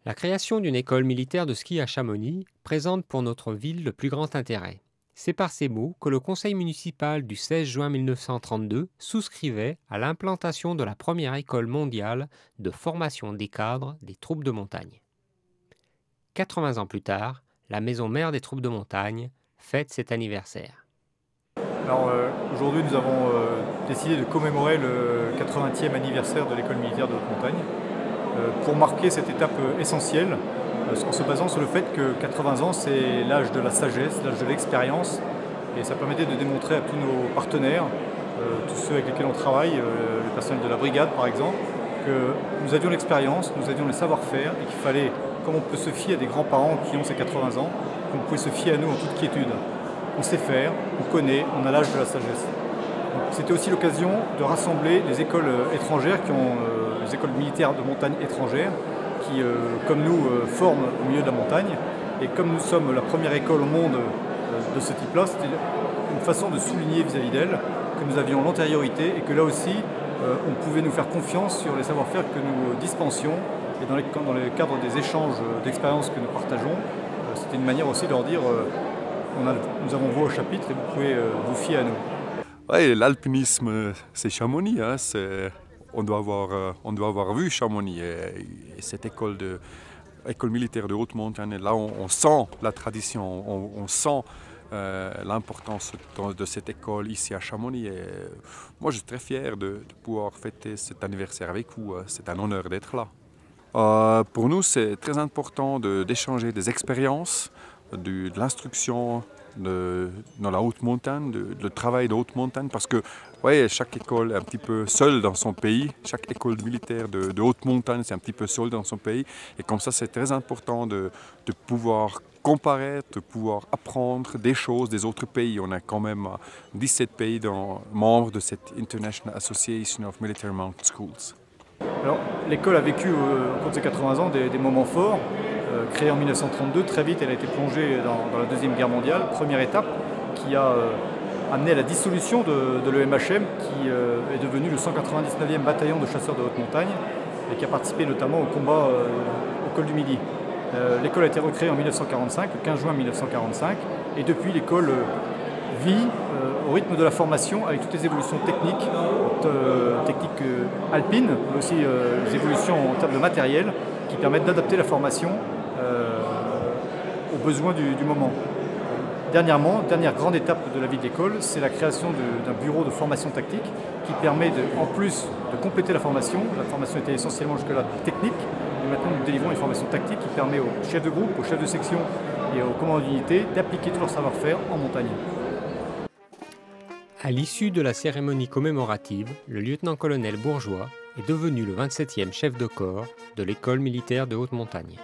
La création d'une école militaire de ski à Chamonix présente pour notre ville le plus grand intérêt. C'est par ces mots que le conseil municipal du 16 juin 1932 souscrivait à l'implantation de la première école mondiale de formation des cadres des troupes de montagne. 80 ans plus tard, la maison mère des troupes de montagne fête cet anniversaire. Aujourd'hui, nous avons décidé de commémorer le 80e anniversaire de l'école militaire de haute montagne pour marquer cette étape essentielle en se basant sur le fait que 80 ans, c'est l'âge de la sagesse, l'âge de l'expérience, et ça permettait de démontrer à tous nos partenaires, tous ceux avec lesquels on travaille, le personnel de la brigade par exemple, que nous avions l'expérience, nous avions le savoir-faire et qu'il fallait, comme on peut se fier à des grands-parents qui ont ces 80 ans, qu'on pouvait se fier à nous en toute quiétude. On sait faire, on connaît, on a l'âge de la sagesse. C'était aussi l'occasion de rassembler les écoles étrangères, les écoles militaires de montagne étrangères, qui, comme nous, forment au milieu de la montagne. Et comme nous sommes la première école au monde de ce type-là, c'était une façon de souligner vis-à-vis d'elle que nous avions l'antériorité et que là aussi, on pouvait nous faire confiance sur les savoir-faire que nous dispensions. Et dans le cadre des échanges d'expériences que nous partageons, c'était une manière aussi de leur dire nous avons voix au chapitre et vous pouvez vous fier à nous. Ouais, l'alpinisme, c'est Chamonix. Hein, on doit avoir vu Chamonix. Et cette école militaire de haute montagne, là, on sent la tradition, on sent l'importance de cette école ici à Chamonix. Et moi, je suis très fier de pouvoir fêter cet anniversaire avec vous. C'est un honneur d'être là. Pour nous, c'est très important d'échanger des expériences, de l'instruction dans la haute montagne, le travail de haute montagne, parce que ouais, chaque école est un petit peu seule dans son pays, chaque école militaire de haute montagne, c'est un petit peu seule dans son pays, et comme ça, c'est très important de pouvoir comparer, de pouvoir apprendre des choses des autres pays. On a quand même 17 pays membres de cette International Association of Military Mountain Schools. Alors, l'école a vécu au cours de ses 80 ans des moments forts. Créée en 1932, très vite elle a été plongée dans la Deuxième Guerre mondiale, première étape qui a amené à la dissolution de l'EMHM qui est devenu le 199e bataillon de chasseurs de haute montagne et qui a participé notamment au combat au col du Midi. L'école a été recréée en 1945, le 15 juin 1945, et depuis l'école vit au rythme de la formation avec toutes les évolutions techniques alpines, mais aussi les évolutions en termes de matériel qui permettent d'adapter la formation aux besoins du moment. Dernière grande étape de la vie de l'école, c'est la création d'un bureau de formation tactique qui permet, en plus de compléter la formation était essentiellement jusque-là technique, et maintenant nous délivrons une formation tactique qui permet aux chefs de groupe, aux chefs de section et aux commandants d'unité d'appliquer tout leur savoir-faire en montagne. À l'issue de la cérémonie commémorative, le lieutenant-colonel Bourgeois est devenu le 27e chef de corps de l'école militaire de haute montagne.